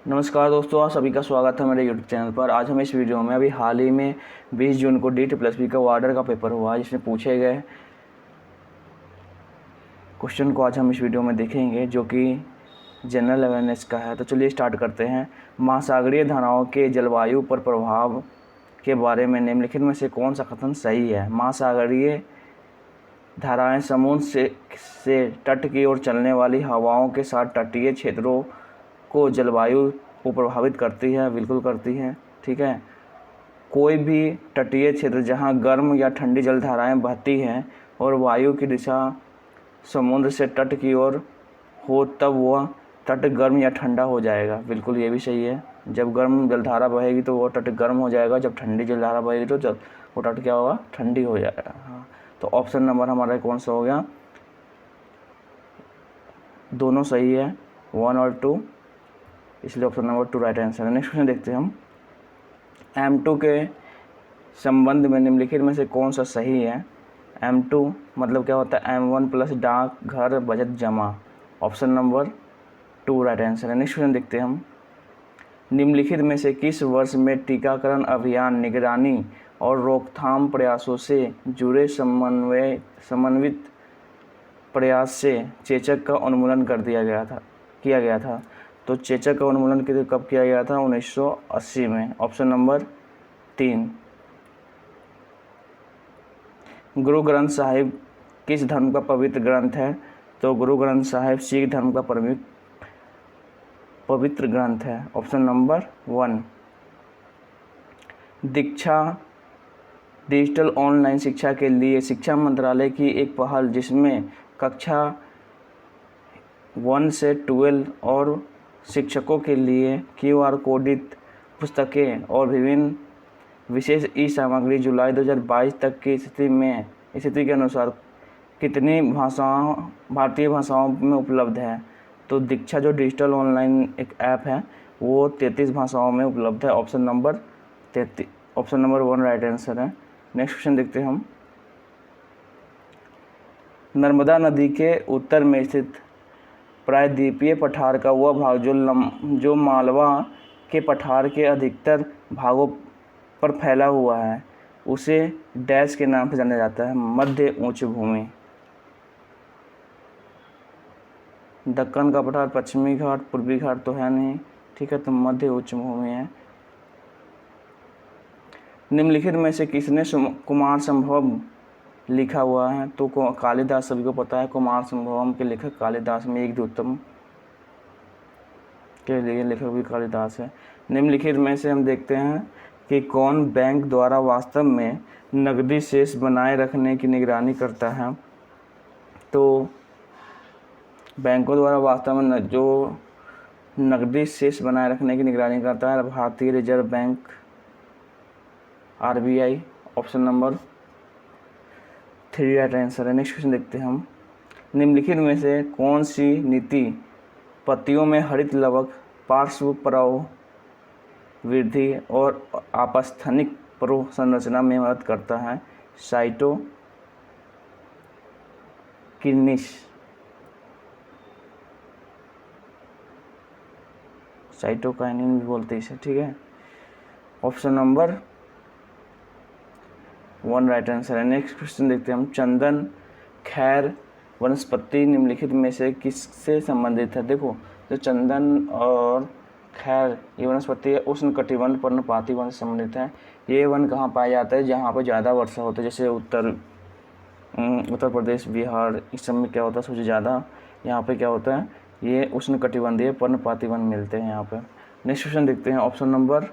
नमस्कार दोस्तों, आप सभी का स्वागत है मेरे यूट्यूब चैनल पर। आज हम इस वीडियो में अभी हाल ही में 20 जून को DT+P का वार्डर का पेपर हुआ जिसमें पूछे गए क्वेश्चन को आज हम इस वीडियो में देखेंगे, जो कि जनरल अवेयरनेस का है। तो चलिए स्टार्ट करते हैं। महासागरीय धाराओं के जलवायु पर प्रभाव के बारे में निम्नलिखित में से कौन सा कथन सही है? महासागरीय धाराएँ समुद्र से तट की ओर चलने वाली हवाओं के साथ तटीय क्षेत्रों को जलवायु को प्रभावित करती है। बिल्कुल करती है, ठीक है। कोई भी तटीय क्षेत्र जहां गर्म या ठंडी जलधाराएं बहती हैं और वायु की दिशा समुद्र से तट की ओर हो, तब वह तट गर्म या ठंडा हो जाएगा। बिल्कुल ये भी सही है। जब गर्म जलधारा बहेगी तो वो तट गर्म हो जाएगा, जब ठंडी जलधारा बहेगी तो वो तट क्या होगा? ठंडी हो जाएगा। हाँ, तो ऑप्शन नंबर हमारा कौन सा हो गया? दोनों सही है, 1 और 2, इसलिए ऑप्शन नंबर 2 राइट आंसर है। नेक्स्ट क्वेश्चन देखते हैं हम। M2 के संबंध में निम्नलिखित में से कौन सा सही है? M2 मतलब क्या होता है? M1 प्लस डाक घर बचत जमा। ऑप्शन नंबर 2 राइट आंसर है। नेक्स्ट क्वेश्चन देखते हैं हम। निम्नलिखित में से किस वर्ष में टीकाकरण अभियान, निगरानी और रोकथाम प्रयासों से जुड़े समन्वित प्रयास से चेचक का उन्मूलन किया गया था? तो चेचक का उन्मूलन कब किया गया था? 1980 में। Option number 3। गुरु ग्रंथ साहिब किस धर्म का पवित्र ग्रंथ है? तो गुरु ग्रंथ साहिब सिख धर्म का पवित्र ग्रंथ है। Option number 1। दीक्षा डिजिटल ऑनलाइन शिक्षा के लिए शिक्षा मंत्रालय की एक पहल, जिसमें कक्षा 1 से 12 और शिक्षकों के लिए QR कोडित पुस्तकें और विभिन्न विशेष सामग्री जुलाई 2022 तक की स्थिति के अनुसार कितनी भारतीय भाषाओं में उपलब्ध है? तो दीक्षा जो डिजिटल ऑनलाइन एक ऐप है वो 33 भाषाओं में उपलब्ध है। ऑप्शन नंबर 1 राइट आंसर है। नेक्स्ट क्वेश्चन देखते हैं हम। नर्मदा नदी के उत्तर में स्थित प्रायद्वीपीय पठार का वह भाग जो मालवा के पठार के अधिकतर भागों पर फैला हुआ है, उसे डैश के नाम से जाना जाता है? मध्य उच्च भूमि। दक्कन का पठार, पश्चिमी घाट, पूर्वी घाट तो है नहीं, ठीक है, तो मध्य उच्च भूमि है। निम्नलिखित में से किसने कुमार संभवम लिखा हुआ है? तो कालिदास, सभी को पता है कुमार संभवम के लेखक कालिदास, में एक द्योतम के लिए लेखक भी कालिदास है। निम्नलिखित में से हम देखते हैं कि कौन बैंक द्वारा वास्तव में नकदी शेष बनाए रखने की निगरानी करता है? तो बैंकों द्वारा वास्तव में जो नकदी शेष बनाए रखने की निगरानी करता है भारतीय reserve bank, RBI। Option number 3 right answer है। नेक्स्ट क्वेश्चन देखते हैं हम। निम्नलिखित में से कौन सी नीति पत्तियों में हरित लवक, पार्श्व पराव वृद्धि और आपस्थनिक परो संरचना में मदद करता है? साइटोकाइनिन भी बोलते हैं इसे, ठीक है। ऑप्शन नंबर 1 राइट आंसर है। नेक्स्ट क्वेश्चन देखते हैं हम। चंदन खैर वनस्पति निम्नलिखित में से किससे संबंधित है? देखो, जो चंदन और खैर ये वनस्पति है उष्णकटिबंध पर्णपाती वन से संबंधित है। ये वन कहाँ पाया जाता है? जहाँ पर ज़्यादा वर्षा होता है, जैसे उत्तर प्रदेश, बिहार, इस सब में क्या होता है सबसे ज़्यादा? यहाँ पे क्या होता है? ये उष्णकटिबंधीय पर्णपाती वन मिलते हैं यहाँ पे। नेक्स्ट क्वेश्चन देखते हैं। ऑप्शन नंबर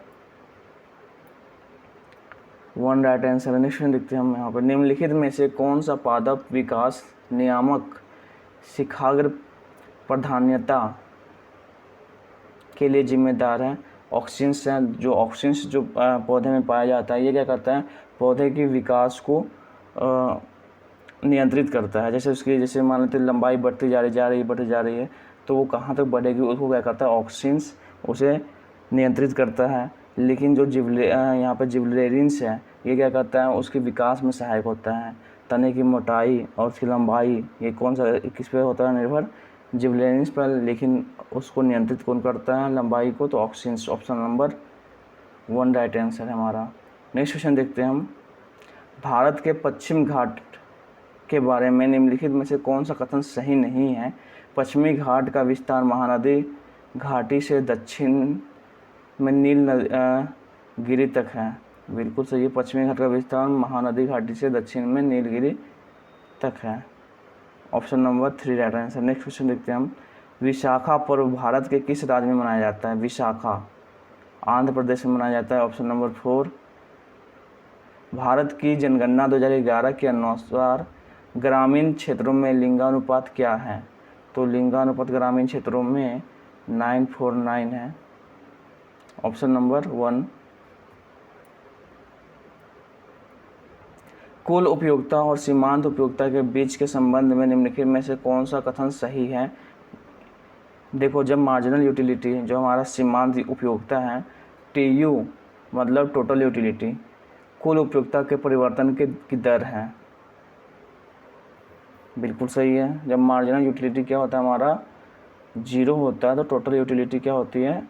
1 राइट आंसर है। नेक्स्ट क्वेश्चन देखते हैं हम यहाँ पर। निम्नलिखित में से कौन सा पादप विकास नियामक शिखाग्र प्राधान्यता के लिए जिम्मेदार है? ऑक्सिन्स है। ऑक्सिन्स जो पौधे में पाया जाता है, ये क्या करता है? पौधे की विकास को नियंत्रित करता है। जैसे मान लेते लंबाई बढ़ती जा रही है, तो वो कहाँ तक बढ़ेगी उसको क्या करता है? ऑक्सिन्स उसे नियंत्रित करता है। लेकिन जो यहाँ पर जिबरेलिन्स है, ये क्या करता है? उसके विकास में सहायक होता है। तने की मोटाई और उसकी लंबाई, ये कौन सा किस पे होता है निर्भर? जिबरेलिन्स पर, लेकिन उसको नियंत्रित कौन करता है लंबाई को? तो ऑक्सीन्स। ऑप्शन नंबर 1 राइट आंसर है हमारा। नेक्स्ट क्वेश्चन देखते हैं हम। भारत के पश्चिम घाट के बारे में निम्नलिखित में से कौन सा कथन सही नहीं है? पश्चिमी घाट का विस्तार महानदी घाटी से दक्षिण में नीलगिरी तक है। बिल्कुल सही है। पश्चिमी घाट का विस्तार महानदी घाटी से दक्षिण में नीलगिरी तक है। Option number 3 right answer. Next question देखते हैं हम। विशाखा पर्व भारत के किस राज्य में मनाया जाता है? विशाखा आंध्र प्रदेश में मनाया जाता है। Option number 4। भारत की जनगणना 2011 के अनुसार ग्रामीण क्षेत्रों में लिंगानुपात क्या है? तो लिंगानुपात ग्रामीण क्षेत्रों में 949 है। Option number 1। कुल उपयोगिता और सीमांत उपयोगिता के बीच के संबंध में निम्नलिखित में से कौन सा कथन सही है? देखो, जब मार्जिनल यूटिलिटी जो हमारा सीमांत उपयोगिता है, TU मतलब टोटल यूटिलिटी, कुल उपयोगिता के परिवर्तन की दर है। बिल्कुल सही है। जब मार्जिनल यूटिलिटी क्या होता है हमारा 0 होता है, तो टोटल यूटिलिटी क्या होती है?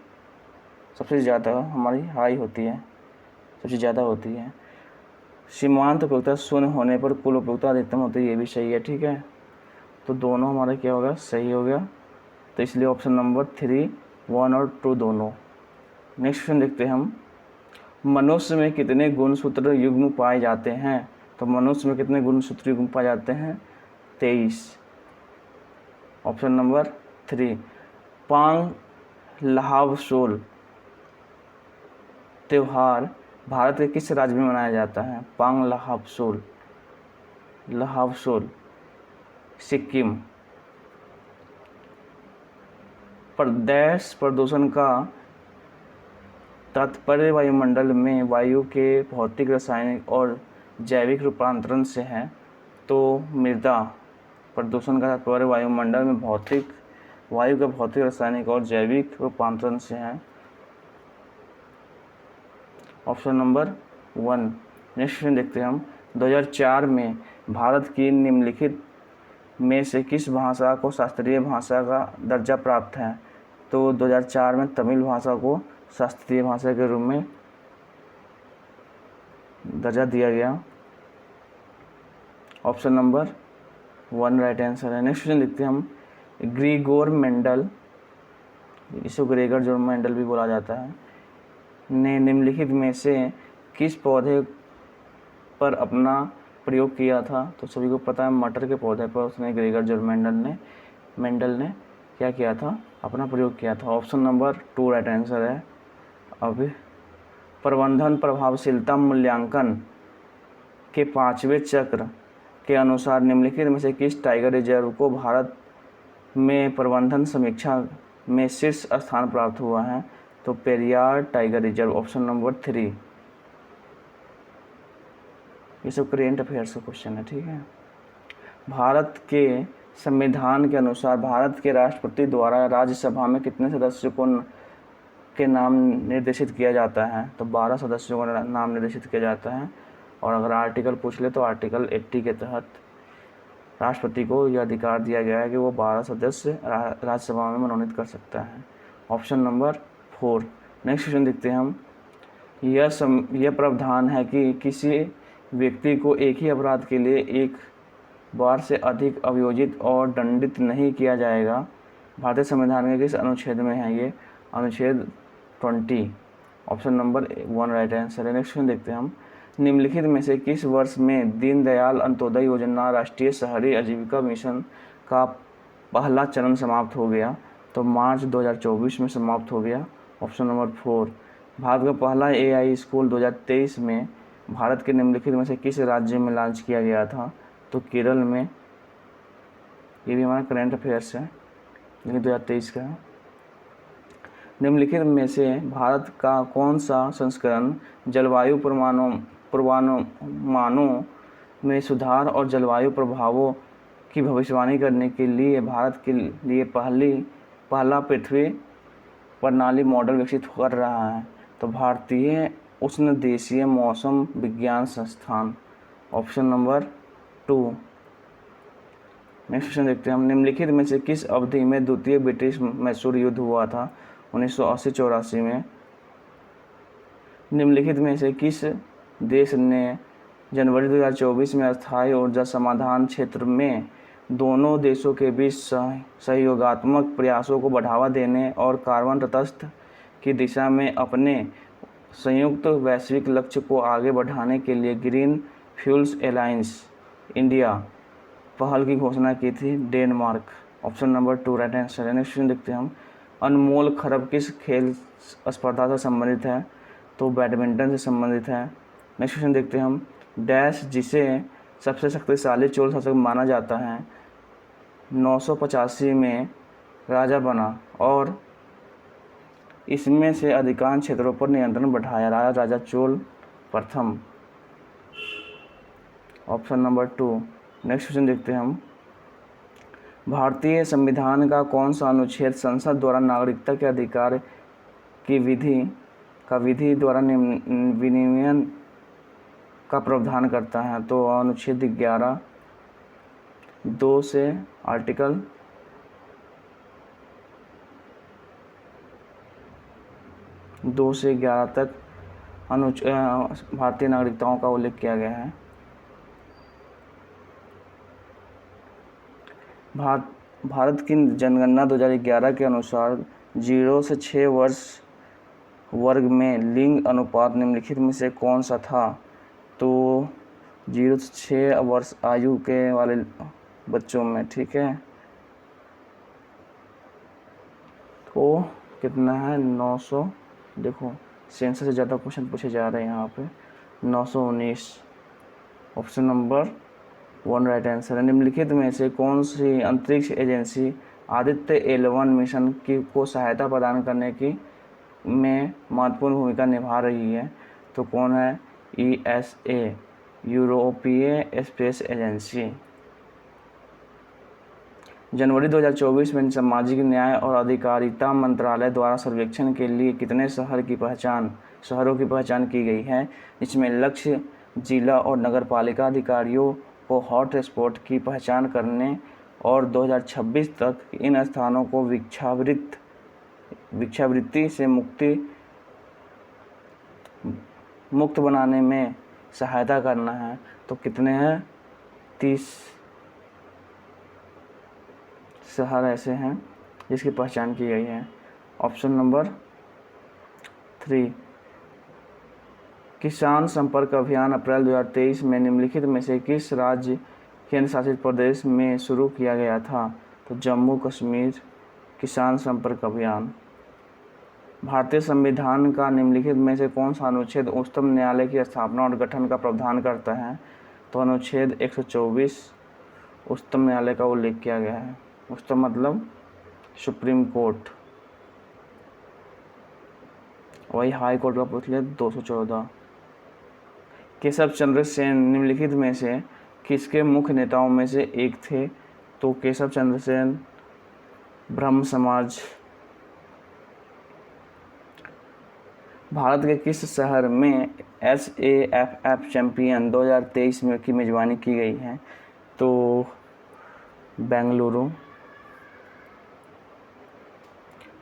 सबसे ज़्यादा हमारी हाई होती है, सबसे ज़्यादा होती है। सीमांत उपयोगिता 0 होने पर कुल उपयोगिता अधिकतम होती है, ये भी सही है। ठीक है, तो दोनों हमारा क्या होगा? सही हो गया। तो इसलिए ऑप्शन नंबर 3, 1 और 2 दोनों। नेक्स्ट क्वेश्चन देखते हैं हम। मनुष्य में कितने गुणसूत्र युग्म पाए जाते हैं? तो मनुष्य में कितने गुणसूत्र युग्म पाए जाते हैं? 23। Option number 3। पांग लहावसोल त्योहार भारत के किस राज्य में मनाया जाता है? पांग लहावसोल सिक्किम। प्रदूषण का तात्पर्य वायुमंडल में वायु के भौतिक, रासायनिक और जैविक रूपांतरण से है। तो मृदा प्रदूषण का तात्पर्य वायुमंडल में वायु के भौतिक, रासायनिक और जैविक रूपांतरण से है। Option number 1। नेक्स्ट क्वेश्चन देखते हैं हम। 2004 में भारत की निम्नलिखित में से किस भाषा को शास्त्रीय भाषा का दर्जा प्राप्त है? तो 2004 में तमिल भाषा को शास्त्रीय भाषा के रूप में दर्जा दिया गया। ऑप्शन नंबर 1 राइट आंसर है। नेक्स्ट क्वेश्चन देखते हैं हम। ग्रीगोर मेंडल, इसको ग्रेगर जो मेंडल भी बोला जाता है, ने निम्नलिखित में से किस पौधे पर अपना प्रयोग किया था? तो सभी को पता है मटर के पौधे पर उसने ग्रेगर जो मेंडल ने क्या किया था? अपना प्रयोग किया था। ऑप्शन नंबर 2 राइट आंसर है। अब प्रबंधन प्रभावशीलता मूल्यांकन के 5वें चक्र के अनुसार निम्नलिखित में से किस टाइगर रिजर्व को भारत में प्रबंधन समीक्षा में शीर्ष स्थान प्राप्त हुआ है? तो Periyar tiger reserve. Option number 3। ये सब करेंट अफेयर्स का क्वेश्चन है। ठीक है। भारत के संविधान के अनुसार भारत के राष्ट्रपति द्वारा राज्यसभा में कितने सदस्यों को के नाम निर्देशित किया जाता है? तो 12 सदस्यों का नाम निर्देशित किया जाता है। और अगर आर्टिकल पूछ ले तो आर्टिकल 80 के तहत राष्ट्रपति को यह अधिकार दिया गया है कि वो 12 सदस्य राज्यसभा में मनोनीत कर सकता है। Option number 4। नेक्स्ट क्वेश्चन देखते हैं हम। यह प्रावधान है कि किसी व्यक्ति को एक ही अपराध के लिए एक बार से अधिक अभियोजित और दंडित नहीं किया जाएगा। भारतीय संविधान के किस अनुच्छेद में है ये? अनुच्छेद 20। ऑप्शन नंबर 1 राइट आंसर है। नेक्स्ट क्वेश्चन देखते हैं हम। निम्नलिखित में से किस वर्ष में दीनदयाल अंत्योदय योजना राष्ट्रीय शहरी आजीविका मिशन का पहला चरण समाप्त हो गया? तो मार्च 2024 में समाप्त हो गया। Option number 4। भारत का पहला AI स्कूल 2023 में भारत के निम्नलिखित में से किस राज्य में लॉन्च किया गया था? तो केरल में। ये भी हमारा करंट अफेयर्स है, लेकिन 2023 का है। निम्नलिखित में से भारत का कौन सा संस्करण जलवायु पूर्वानुमानों में सुधार और जलवायु प्रभावों की भविष्यवाणी करने के लिए भारत के लिए पहला पृथ्वी प्रणाली मॉडल विकसित कर रहा है? तो भारतीय उष्णदेशीय मौसम विज्ञान संस्थान। Option number 2। नेक्स्ट क्वेश्चन देखते हैं हम, निम्नलिखित में से किस अवधि में द्वितीय ब्रिटिश मैसूर युद्ध हुआ था? 1980-84 में। निम्नलिखित में से किस देश ने जनवरी 2024 में अस्थायी ऊर्जा समाधान क्षेत्र में दोनों देशों के बीच सहयोगात्मक प्रयासों को बढ़ावा देने और कार्बन तटस्थ की दिशा में अपने संयुक्त वैश्विक लक्ष्य को आगे बढ़ाने के लिए ग्रीन फ्यूल्स अलायंस इंडिया पहल की घोषणा की थी? Denmark. Option number 2 right answer है। नेक्स्ट क्वेश्चन देखते हैं हम, अनमोल खरब किस खेल स्पर्धा से संबंधित है? तो बैडमिंटन से संबंधित है। नेक्स्ट क्वेश्चन देखते हैं हम, डैश जिसे सबसे शक्तिशाली चोल शासक माना जाता है 985 में राजा बना और इसमें से अधिकांश क्षेत्रों पर नियंत्रण बढ़ाया? राजा चोल प्रथम। Option number 2। नेक्स्ट क्वेश्चन देखते हैं हम, भारतीय संविधान का कौन सा अनुच्छेद संसद द्वारा नागरिकता के अधिकार की विधि द्वारा विनियमन का प्रावधान करता है? तो अनुच्छेद 11 2 से आर्टिकल 2 से 11 तक भारतीय नागरिकताओं का उल्लेख किया गया है। भारत की जनगणना 2011 के अनुसार 0 से 6 वर्ष वर्ग में लिंग अनुपात निम्नलिखित में से कौन सा था? तो 0 से 6 वर्ष आयु के वाले बच्चों में, ठीक है, तो कितना है? 900। देखो सेंसर से ज़्यादा क्वेश्चन पूछे जा रहे हैं यहाँ पे। 919। ऑप्शन नंबर 1 राइट आंसर है। निम्नलिखित में से कौन सी अंतरिक्ष एजेंसी आदित्य L1 मिशन को सहायता प्रदान करने की में महत्वपूर्ण भूमिका निभा रही है? तो कौन है? ESA यूरोपीय स्पेस एजेंसी। जनवरी 2024 में सामाजिक न्याय और अधिकारिता मंत्रालय द्वारा सर्वेक्षण के लिए कितने शहरों की पहचान की गई है, इसमें लक्ष्य जिला और नगरपालिका अधिकारियों को हॉट स्पॉट की पहचान करने और 2026 तक इन स्थानों को भिक्षावृत्ति से मुक्त बनाने में सहायता करना है? तो कितने हैं? 30 शहर ऐसे हैं जिसकी पहचान की गई है। ऑप्शन नंबर 3 किसान संपर्क अभियान अप्रैल 2023 में निम्नलिखित में से किस राज्य केंद्र शासित प्रदेश में शुरू किया गया था? तो जम्मू कश्मीर किसान संपर्क अभियान। भारतीय संविधान का निम्नलिखित में से कौन सा अनुच्छेद उच्चतम न्यायालय की स्थापना और गठन का प्रावधान करता है? तो अनुच्छेद 124 उच्चतम न्यायालय का उल्लेख किया गया है। उच्चतम मतलब सुप्रीम कोर्ट, वही हाई कोर्ट का पूछ लिया 214। केशव चंद्र सेन निम्नलिखित में से किसके मुख्य नेताओं में से एक थे? तो केशव चंद्र सेन ब्रह्म समाज। भारत के किस शहर में SAFF चैंपियन 2023 में की मेजबानी की गई है? तो बेंगलुरु।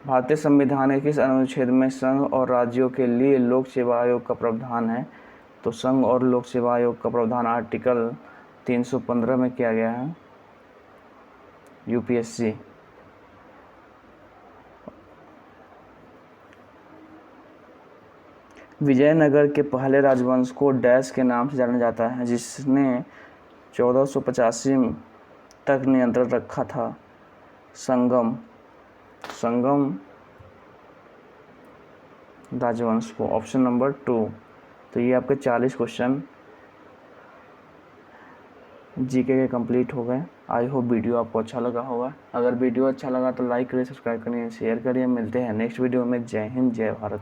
भारतीय संविधान के किस अनुच्छेद में संघ और राज्यों के लिए लोक सेवा आयोग का प्रावधान है? तो संघ और लोक सेवा आयोग का प्रावधान आर्टिकल 315 में किया गया है। UPSC। विजयनगर के पहले राजवंश को डैश के नाम से जाना जाता है जिसने 1485 तक नियंत्रण रखा था? संगम राजवंश को। Option number 2। तो ये आपके 40 क्वेश्चन जीके के कंप्लीट हो गए। आई होप वीडियो आपको अच्छा लगा होगा। अगर वीडियो अच्छा लगा तो लाइक करिए, सब्सक्राइब करिए, शेयर करिए। मिलते हैं नेक्स्ट वीडियो में। जय हिंद, जय भारत।